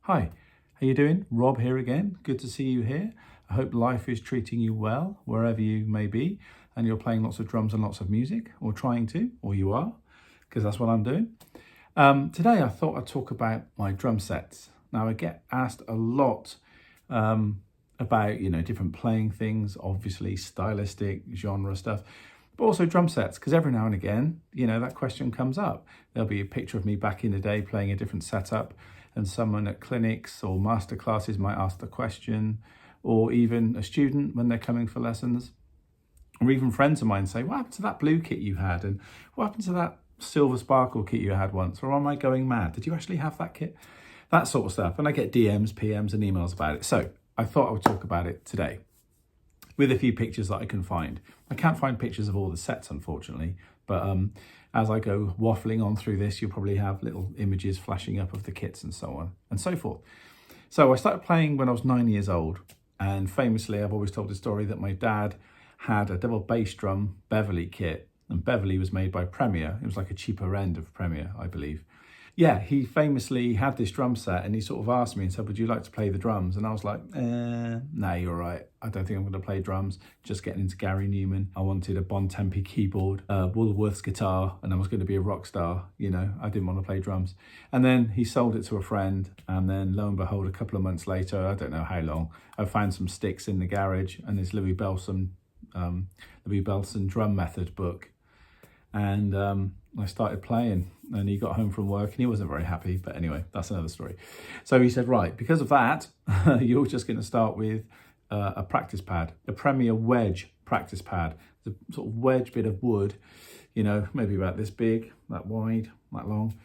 Hi, how you doing? Rob here again. Good to see you here. I hope life is treating you well, wherever you may be, and you're playing lots of drums and lots of music, or trying to, or you are, because that's what I'm doing. Today I thought I'd talk about my drum sets. Now I get asked a lot about, different playing things, obviously stylistic, genre stuff, but also drum sets, because every now and again, that question comes up. There'll be a picture of me back in the day playing a different setup, and someone at clinics or master classes might ask the question, or even a student when they're coming for lessons, or even friends of mine say, what happened to that blue kit you had? And what happened to that silver sparkle kit you had once? Or am I going mad? Did you actually have that kit? That sort of stuff. And I get DMs, PMs and emails about it. So I thought I would talk about it today with a few pictures that I can find. I can't find pictures of all the sets, unfortunately, but as I go waffling on through this, you'll probably have little images flashing up of the kits and so on and so forth. So I started playing when I was 9 years old, and famously, I've always told the story that my dad had a double bass drum Beverly kit, and Beverly was made by Premier. It was like a cheaper end of Premier, I believe. Yeah, he famously had this drum set, and he sort of asked me and said, would you like to play the drums? And I was like, no, you're right. I don't think I'm going to play drums. Just getting into Gary Newman. I wanted a Bon Tempi keyboard, Woolworth's guitar, and I was going to be a rock star. I didn't want to play drums. And then he sold it to a friend. And then lo and behold, a couple of months later, I don't know how long, I found some sticks in the garage and this Louis Belson drum method book. And I started playing, and he got home from work and he wasn't very happy, but anyway, that's another story. So he said, right, because of that, you're just going to start with a practice pad, a Premier wedge practice pad. It's a sort of wedge bit of wood, maybe about this big, that wide, that long,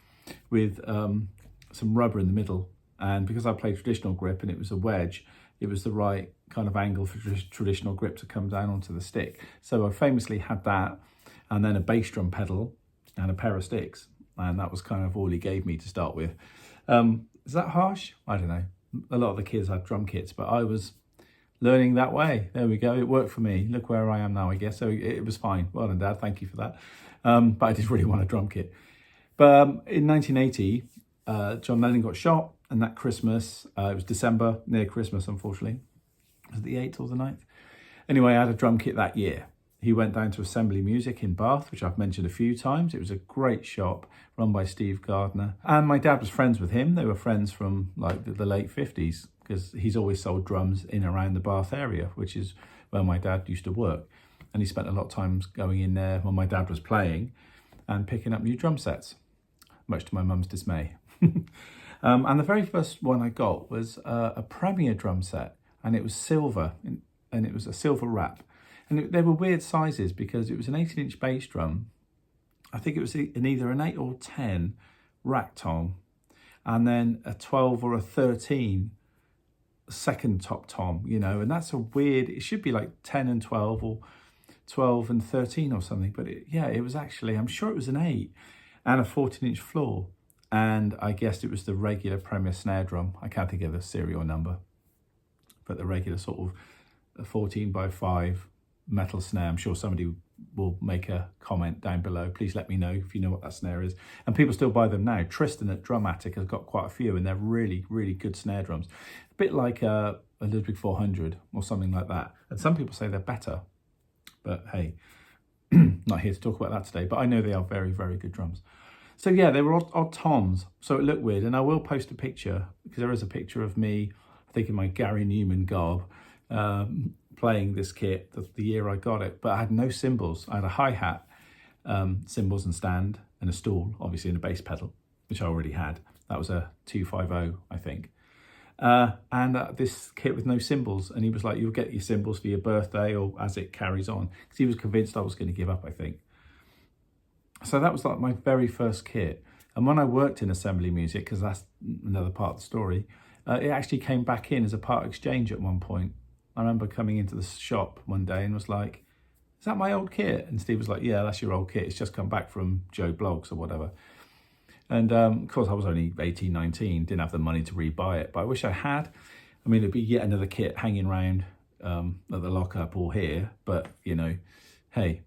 with some rubber in the middle. And because I played traditional grip and it was a wedge, it was the right kind of angle for traditional grip to come down onto the stick. So I famously had that, and then a bass drum pedal and a pair of sticks. And that was kind of all he gave me to start with. Is that harsh? I don't know. A lot of the kids had drum kits, but I was learning that way. There we go. It worked for me. Look where I am now, I guess. So it was fine. Well done, Dad. Thank you for that. But I did really want a drum kit. But in 1980, John Lennon got shot. And that Christmas, it was December, near Christmas, unfortunately. Was it the 8th or the 9th? Anyway, I had a drum kit that year. He went down to Assembly Music in Bath, which I've mentioned a few times. It was a great shop run by Steve Gardner. And my dad was friends with him. They were friends from like the late 50s, because he's always sold drums in and around the Bath area, which is where my dad used to work. And he spent a lot of time going in there when my dad was playing and picking up new drum sets, much to my mum's dismay. And the very first one I got was a Premier drum set, and it was silver, and it was a silver wrap. And they were weird sizes because it was an 18-inch bass drum. I think it was either an 8 or 10 rack tom, and then a 12 or a 13 second top tom, and that's a weird, it should be like 10 and 12 or 12 and 13 or something. But it was actually, I'm sure it was an 8 and a 14-inch floor. And I guessed it was the regular Premier snare drum. I can't think of the serial number, but the regular sort of a 14 by 5 metal snare. I'm sure somebody will make a comment down below. Please let me know if you know what that snare is. And people still buy them now. Tristan at Drumatic has got quite a few, and they're really, really good snare drums. A bit like a Ludwig 400 or something like that. And some people say they're better, but hey, not here to talk about that today, but I know they are very, very good drums. So yeah, they were odd toms, so it looked weird. And I will post a picture, because there is a picture of me, I think in my Gary Newman garb, playing this kit the year I got it. But I had no cymbals. I had a hi-hat, cymbals and stand, and a stool, obviously, and a bass pedal, which I already had. That was a 250, I think. And this kit with no cymbals. And he was like, you'll get your cymbals for your birthday or as it carries on. Because he was convinced I was going to give up, I think. So that was like my very first kit. And when I worked in Assembly Music, because that's another part of the story, it actually came back in as a part exchange at one point. I remember coming into the shop one day and was like, is that my old kit? And Steve was like, yeah, that's your old kit. It's just come back from Joe Blogs or whatever. And of course, I was only 18, 19, didn't have the money to rebuy it, but I wish I had. I mean, it'd be yet another kit hanging around at the lockup or here, but hey,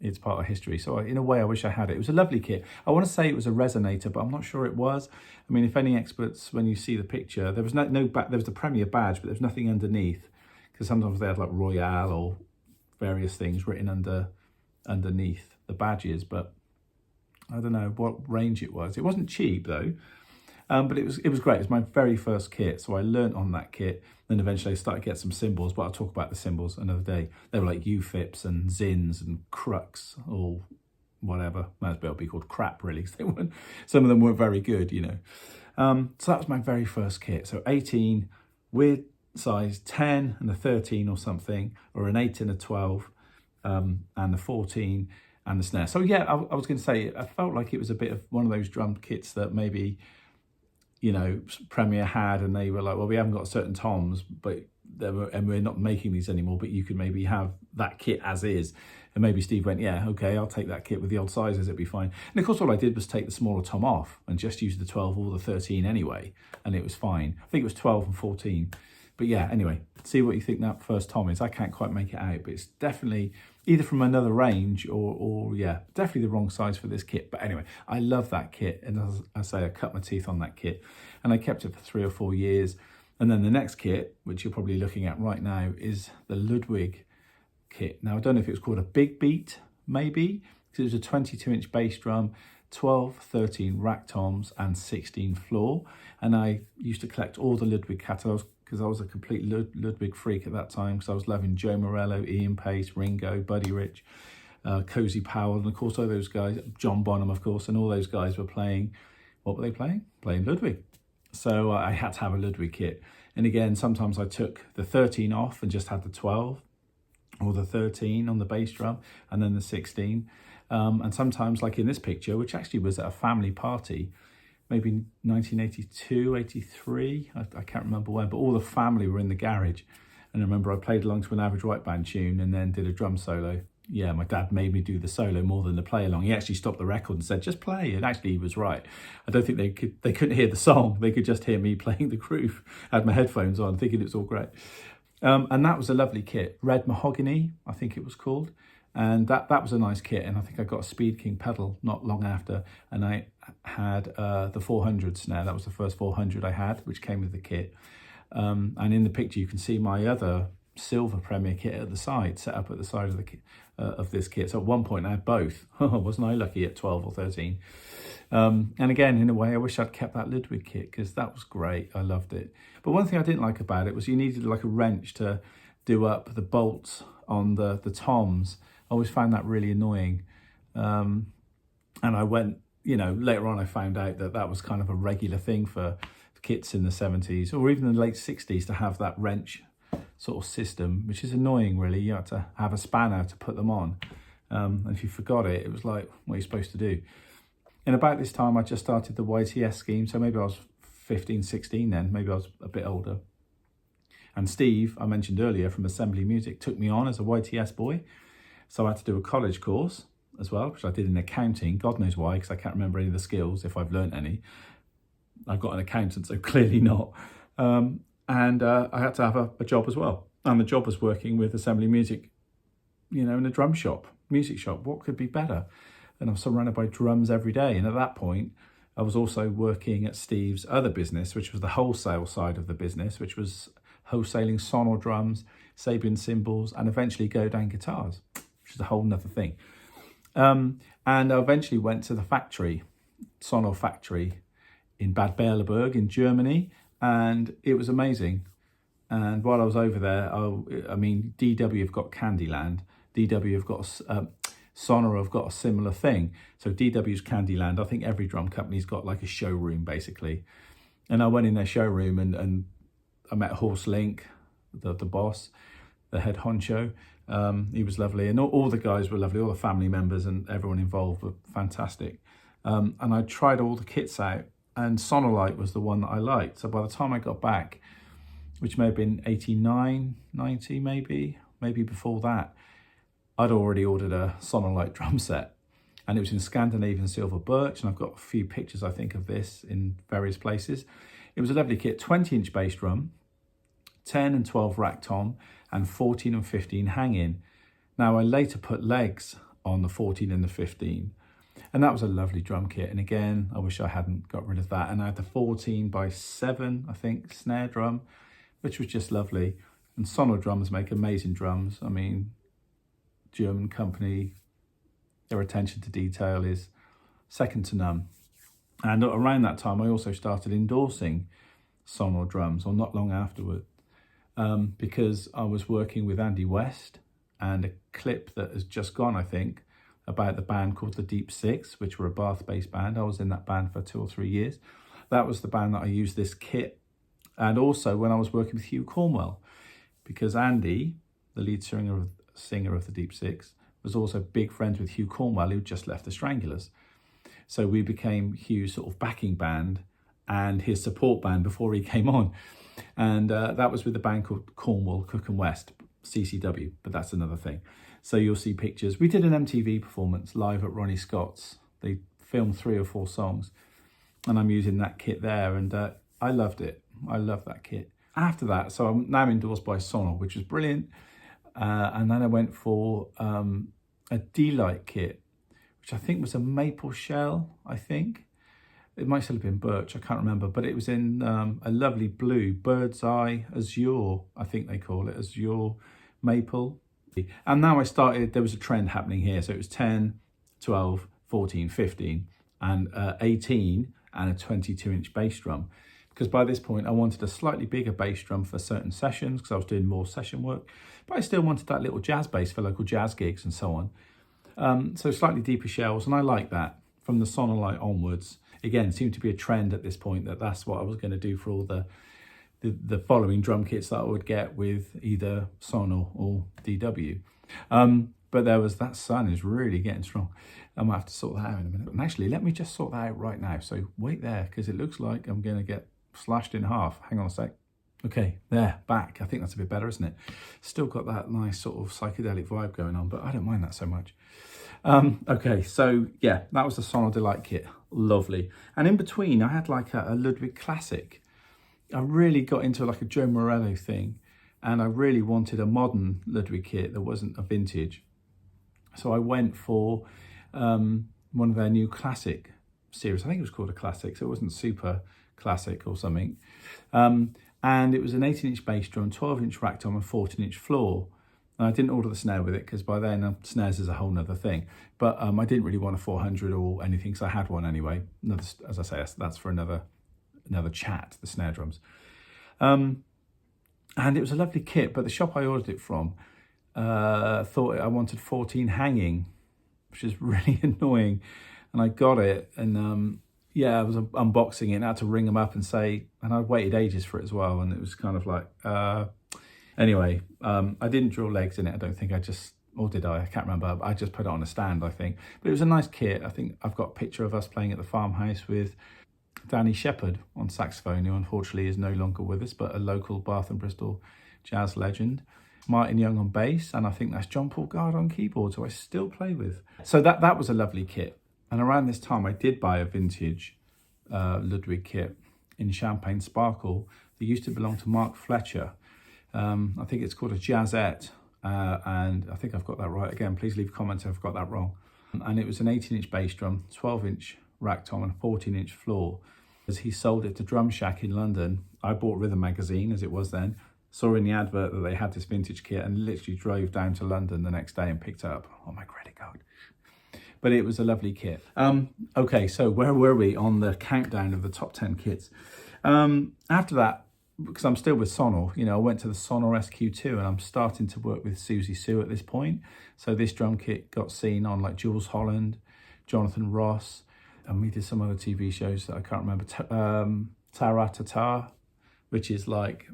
it's part of history. So in a way, I wish I had it. It was a lovely kit. I want to say it was a resonator, but I'm not sure it was. I mean, if any experts, when you see the picture, there was there was the Premier badge, but there was nothing underneath, because sometimes they had like Royale or various things written underneath the badges, but I don't know what range it was. It wasn't cheap though. But it was great. It was my very first kit, so I learnt on that kit. Then eventually I started to get some symbols, but I'll talk about the symbols another day. They were like UFIPs and Zins and Crux or whatever. Might as well be called crap, really. Some of them weren't very good, you know. So that was my very first kit. So 18, weird size 10 and a 13 or something, or an 8 and a 12, and a 14 and the snare. So yeah, I was going to say, I felt like it was a bit of one of those drum kits that maybe, you know, Premier had, and they were like, well, we haven't got certain toms, but and we're not making these anymore, but you could maybe have that kit as is. And maybe Steve went, yeah, okay, I'll take that kit with the old sizes, it'd be fine. And of course, all I did was take the smaller tom off and just use the 12 or the 13 anyway, and it was fine. I think it was 12 and 14. But yeah, anyway, see what you think that first tom is. I can't quite make it out, but it's definitely either from another range or yeah, definitely the wrong size for this kit. But anyway, I love that kit. And as I say, I cut my teeth on that kit and I kept it for 3 or 4 years. And then the next kit, which you're probably looking at right now, is the Ludwig kit. Now, I don't know if it was called a Big Beat, maybe, because it was a 22-inch bass drum, 12, 13 rack toms and 16 floor. And I used to collect all the Ludwig catalogs because I was a complete Ludwig freak at that time, because I was loving Joe Morello, Ian Pace, Ringo, Buddy Rich, Cozy Powell, and of course all those guys, John Bonham, of course, and all those guys were playing, what were they playing? Playing Ludwig. So I had to have a Ludwig kit. And again, sometimes I took the 13 off and just had the 12, or the 13 on the bass drum, and then the 16. And sometimes, like in this picture, which actually was at a family party, maybe 1982, 83, I can't remember when, but all the family were in the garage. And I remember I played along to an Average White Band tune and then did a drum solo. Yeah, my dad made me do the solo more than the play along. He actually stopped the record and said, just play. And actually he was right. I don't think they couldn't hear the song. They could just hear me playing the groove. I had my headphones on, thinking it was all great. And that was a lovely kit. Red Mahogany, I think it was called. And that was a nice kit. And I think I got a Speed King pedal not long after. And I had the 400 snare. That was the first 400 I had, which came with the kit. And in the picture, you can see my other silver Premier kit at the side, set up at the side of the of this kit. So at one point I had both. Wasn't I lucky at 12 or 13? And again, in a way, I wish I'd kept that Ludwig kit, because that was great. I loved it. But one thing I didn't like about it was you needed like a wrench to do up the bolts on the toms. I always found that really annoying. And I went, you know, later on I found out that that was kind of a regular thing for kits in the 70s or even the late 60s to have that wrench sort of system, which is annoying really. You had to have a spanner to put them on. And if you forgot it, it was like, what are you supposed to do? And about this time I just started the YTS scheme, so maybe I was 15, 16 then, maybe I was a bit older. And Steve, I mentioned earlier from Assembly Music, took me on as a YTS boy. So I had to do a college course as well, which I did in accounting. God knows why, because I can't remember any of the skills, if I've learnt any. I've got an accountant, so clearly not. And I had to have a job as well. And the job was working with Assembly Music, you know, in a drum shop, music shop. What could be better? And I was surrounded by drums every day. And at that point, I was also working at Steve's other business, which was the wholesale side of the business, which was wholesaling Sonor drums, Sabian cymbals, and eventually Go Down guitars, which is a whole nother thing. And I eventually went to the factory, Sonor factory in Bad Berleburg in Germany, and it was amazing. And while I was over there, I mean, DW have got Candyland, DW have got, Sonor have got a similar thing. So DW's Candyland, I think every drum company's got like a showroom basically. And I went in their showroom and I met Horst Link, the boss, the head honcho. He was lovely, and all the guys were lovely, all the family members and everyone involved were fantastic. And I tried all the kits out, and Sonorlite was the one that I liked. So by the time I got back, which may have been 89, 90 maybe before that, I'd already ordered a Sonorlite drum set, and it was in Scandinavian silver birch, and I've got a few pictures, I think, of this in various places. It was a lovely kit, 20-inch bass drum, 10 and 12 rack tom, and 14 and 15 hang-in. Now, I later put legs on the 14 and the 15. And that was a lovely drum kit. And again, I wish I hadn't got rid of that. And I had the 14x7, I think, snare drum, which was just lovely. And Sonor drums make amazing drums. I mean, German company, their attention to detail is second to none. And around that time, I also started endorsing Sonor drums, or not long afterward, because I was working with Andy West, and a clip that has just gone, I think, about the band called the Deep Six, which were a Bath-based band. I was in that band for 2 or 3 years. That was the band that I used this kit. And also when I was working with Hugh Cornwell, because Andy, the lead singer of the Deep Six, was also big friends with Hugh Cornwell, who just left the Stranglers. So we became Hugh's sort of backing band and his support band before he came on. And that was with a band called Cornwall, Cook and West, CCW, but that's another thing. So you'll see pictures. We did an MTV performance live at Ronnie Scott's. They filmed 3 or 4 songs, and I'm using that kit there, and I loved it. I love that kit. After that, so I'm now endorsed by Sonor, which was brilliant. And then I went for a D-Light kit, which I think was a maple shell, I think. It might still have been birch, I can't remember, but it was in a lovely blue, bird's eye azure, I think they call it, azure maple. And now there was a trend happening here. So it was 10, 12, 14, 15, and 18, and a 22-inch bass drum. Because by this point, I wanted a slightly bigger bass drum for certain sessions, because I was doing more session work, but I still wanted that little jazz bass for local jazz gigs and so on. So slightly deeper shells, and I like that. From the Sonolite onwards, again, seemed to be a trend at this point that's what I was going to do for all the following drum kits that I would get with either Sonor or DW. But there was, that sun is really getting strong. I might have to sort that out in a minute. And actually, let me just sort that out right now. So wait there, because it looks like I'm going to get slashed in half. Hang on a sec. Okay, there, back. I think that's a bit better, isn't it? Still got that nice sort of psychedelic vibe going on, but I don't mind that so much. Okay, so yeah, that was the Sonor Delight kit. Lovely. And in between, I had like a Ludwig Classic. I really got into like a Joe Morello thing, and I really wanted a modern Ludwig kit that wasn't a vintage. So I went for one of their new classic series. I think it was called a classic, so it wasn't super classic or something. And it was an 18-inch bass drum, 12-inch rack tom, and 14-inch floor. And I didn't order the snare with it because by then snares is a whole nother thing. But I didn't really want a 400 or anything, so I had one anyway. As I say, that's for another chat, the snare drums. And it was a lovely kit, but the shop I ordered it from thought I wanted 14 hanging, which is really annoying. And I got it, and yeah, I was unboxing it, and I had to ring them up and say, and I waited ages for it as well, and it was kind of like, anyway, I didn't drill legs in it, I don't think. Or did I? I can't remember. I just put it on a stand, I think. But it was a nice kit. I think I've got a picture of us playing at the farmhouse with Danny Shepherd on saxophone, who unfortunately is no longer with us, but a local Bath and Bristol jazz legend. Martin Young on bass, and I think that's John Paul Guard on keyboard, who I still play with. So that was a lovely kit. And around this time, I did buy a vintage Ludwig kit in Champagne Sparkle that used to belong to Mark Fletcher. I think it's called a Jazzette, and I think I've got that right. Again, please leave a comment if I've got that wrong. And it was an 18-inch bass drum, 12-inch rack tom, and 14-inch floor. As he sold it to Drum Shack in London, I bought Rhythm magazine, as it was then, saw in the advert that they had this vintage kit, and literally drove down to London the next day and picked it up on my credit card. But it was a lovely kit. Okay, so where were we on the countdown of the top 10 kits? After that, because I'm still with Sonor, I went to the Sonor SQ2, and I'm starting to work with Susie Sue at this point. So this drum kit got seen on like Jules Holland, Jonathan Ross, and we did some other TV shows that I can't remember. Taratata, which is like,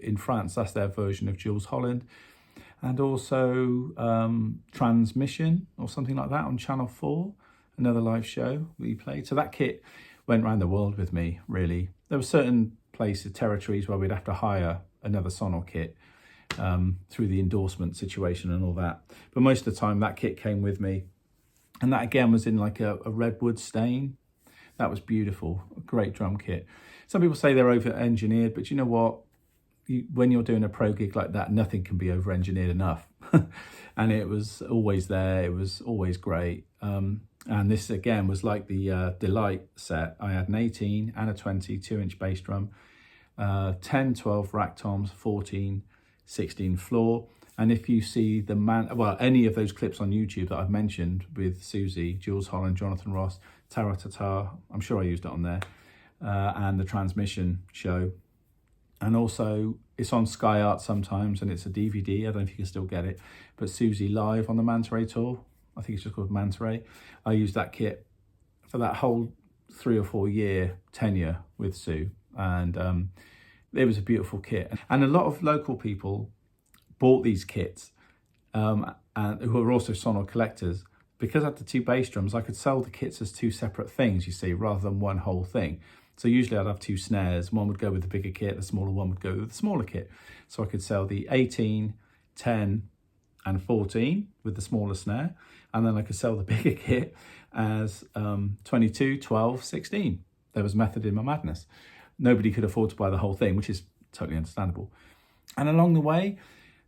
in France, that's their version of Jules Holland. And also Transmission or something like that on Channel 4, another live show we played. So that kit went around the world with me, really. There were certain places, territories, where we'd have to hire another Sonor kit through the endorsement situation and all that. But most of the time, that kit came with me. And that, again, was in like a redwood stain. That was beautiful, a great drum kit. Some people say they're over-engineered, but you know what? When you're doing a pro gig like that, nothing can be over-engineered enough. and it was always there. It was always great. And this again was like the Delight set. I had an 18 and a 20 2-inch bass drum, 10, 12 rack toms, 14, 16 floor. And if you see any of those clips on YouTube that I've mentioned with Susie, Jules Holland, Jonathan Ross, Tara Tata, I'm sure I used it on there, and the Transmission show. And also it's on Sky Art sometimes, and it's a DVD. I don't know if you can still get it, but Susie Live on the Manta Ray tour. I think it's just called Manta Ray. I used that kit for that whole 3 or 4 year tenure with Sue. And it was a beautiful kit. And a lot of local people bought these kits, and who are also Sonor collectors. Because I had the 2 bass drums, I could sell the kits as 2 separate things, you see, rather than one whole thing. So usually I'd have 2 snares. One would go with the bigger kit, the smaller one would go with the smaller kit. So I could sell the 18, 10, and 14 with the smaller snare. And then I could sell the bigger kit as 22, 12, 16. There was method in my madness. Nobody could afford to buy the whole thing, which is totally understandable. And along the way,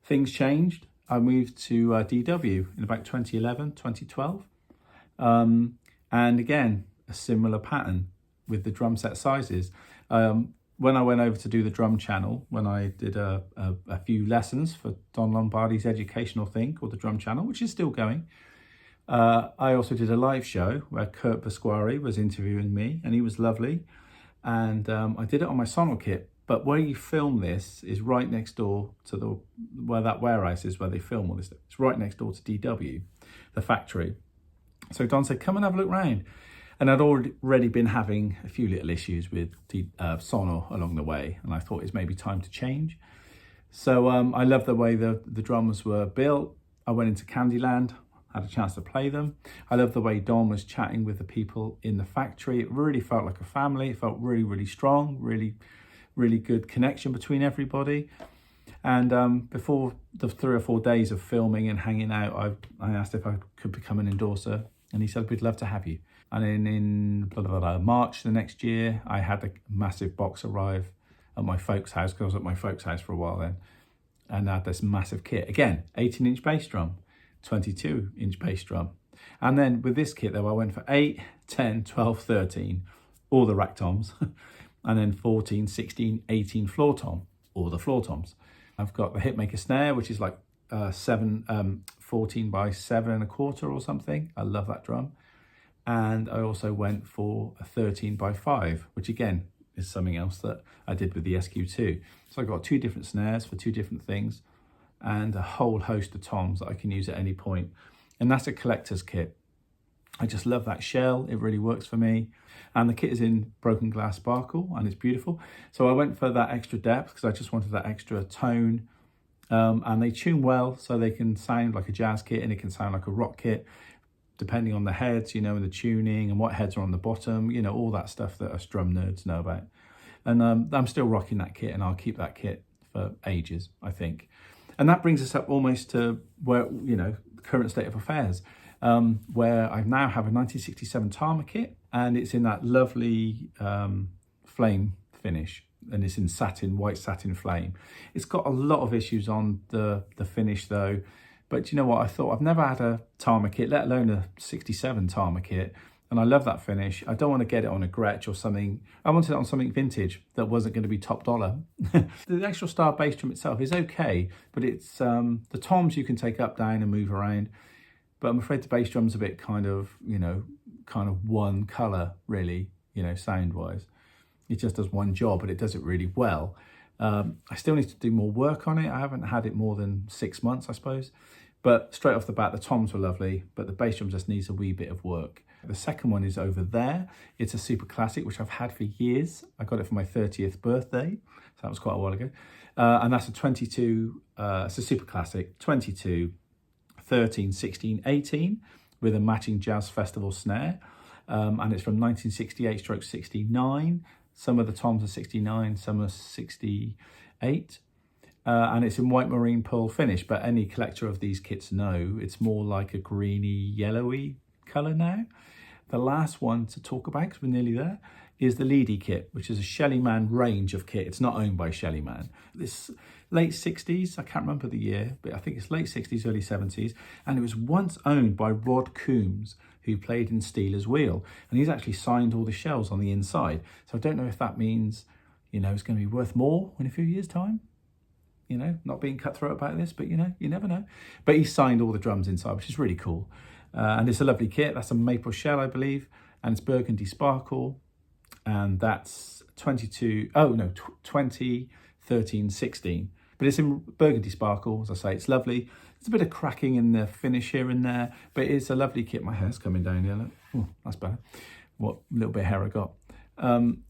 things changed. I moved to DW in about 2011, 2012. And again, a similar pattern with the drum set sizes. When I went over to do the drum channel, when I did a few lessons for Don Lombardi's educational thing called the Drum Channel, which is still going, I also did a live show where Kurt Pasquari was interviewing me, and he was lovely. And I did it on my Sonor kit, but where you film this is right next door to where that warehouse is, where they film all this stuff. It's right next door to DW, the factory. So Don said, come and have a look round. And I'd already been having a few little issues with Sonor along the way, and I thought it's maybe time to change. So I love the way the drums were built. I went into Candyland, had a chance to play them. I love the way Don was chatting with the people in the factory. It really felt like a family. It felt really, really strong, really, really good connection between everybody. And before the 3 or 4 days of filming and hanging out, I asked if I could become an endorser, and he said, we'd love to have you. And in March the next year, I had a massive box arrive at my folks' house, because I was at my folks' house for a while then, and I had this massive kit. Again, 18-inch bass drum, 22-inch bass drum. And then with this kit, though, I went for 8, 10, 12, 13, all the rack toms, and then 14, 16, 18 floor tom, all the floor toms. I've got the Hitmaker snare, which is like 14 by 7.25 or something. I love that drum. And I also went for a 13 by 5, which again is something else that I did with the SQ2. So I got 2 different snares for 2 different things, and a whole host of toms that I can use at any point. And that's a collector's kit. I just love that shell. It really works for me. And the kit is in broken glass sparkle, and it's beautiful. So I went for that extra depth because I just wanted that extra tone. And they tune well, so they can sound like a jazz kit, and it can sound like a rock kit, depending on the heads, you know, and the tuning and what heads are on the bottom, you know, all that stuff that us drum nerds know about. And I'm still rocking that kit, and I'll keep that kit for ages, I think. And that brings us up almost to where, you know, the current state of affairs, where I now have a 1967 Tama kit, and it's in that lovely flame finish, and it's in satin, white satin flame. It's got a lot of issues on the finish though. But you know what? I thought, I've never had a Tama kit, let alone a 67 Tama kit. And I love that finish. I don't want to get it on a Gretsch or something. I wanted it on something vintage that wasn't going to be top dollar. The actual Star bass drum itself is okay, but it's the toms you can take up, down and move around. But I'm afraid the bass drum's a bit kind of one color really, you know, sound wise. It just does one job, but it does it really well. I still need to do more work on it. I haven't had it more than 6 months, I suppose. But straight off the bat, the toms were lovely, but the bass drum just needs a wee bit of work. The second one is over there. It's a super classic, which I've had for years. I got it for my 30th birthday, so that was quite a while ago. And that's a 22, it's a super classic, 22, 13, 16, 18, with a matching Jazz Festival snare. And it's from 1968/69. Some of the toms are 69, some are 68. And it's in white marine pearl finish, but any collector of these kits know it's more like a greeny, yellowy colour now. The last one to talk about, because we're nearly there, is the Leedy kit, which is a Shellyman range of kit. It's not owned by Shellyman. This late 60s, I can't remember the year, but I think it's late 60s, early 70s. And it was once owned by Rod Coombs, who played in Steelers Wheel. And he's actually signed all the shells on the inside. So I don't know if that means, you know, it's going to be worth more in a few years' time. You know, not being cutthroat about this, but, you know, you never know. But he signed all the drums inside, which is really cool. And it's a lovely kit. That's a maple shell, I believe. And it's burgundy sparkle. And that's 2013-16. But it's in burgundy sparkle, as I say. It's lovely. There's a bit of cracking in the finish here and there, but it's a lovely kit. My hair's coming down here. Look. Oh, that's better. What little bit of hair I got.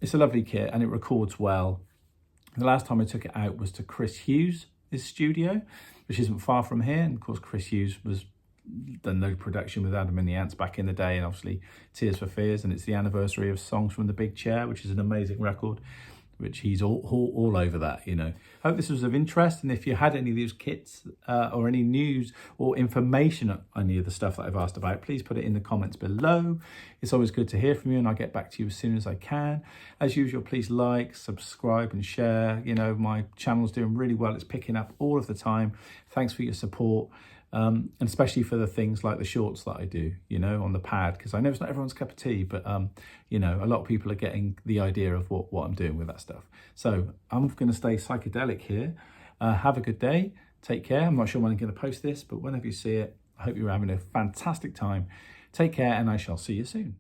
It's a lovely kit and it records well. The last time I took it out was to Chris Hughes' studio, which isn't far from here. And of course, Chris Hughes was done no production with Adam and the Ants back in the day, and obviously Tears for Fears, and it's the anniversary of Songs from the Big Chair, which is an amazing record, which he's all over that, you know. I hope this was of interest, and if you had any of these kits or any news or information on any of the stuff that I've asked about, please put it in the comments below. It's always good to hear from you, and I'll get back to you as soon as I can. As usual, please like, subscribe and share. You know, my channel's doing really well. It's picking up all of the time. Thanks for your support. And especially for the things like the shorts that I do, you know, on the pad, because I know it's not everyone's cup of tea, but, you know, a lot of people are getting the idea of what I'm doing with that stuff. So I'm going to stay psychedelic here. Have a good day. Take care. I'm not sure when I'm going to post this, but whenever you see it, I hope you're having a fantastic time. Take care, and I shall see you soon.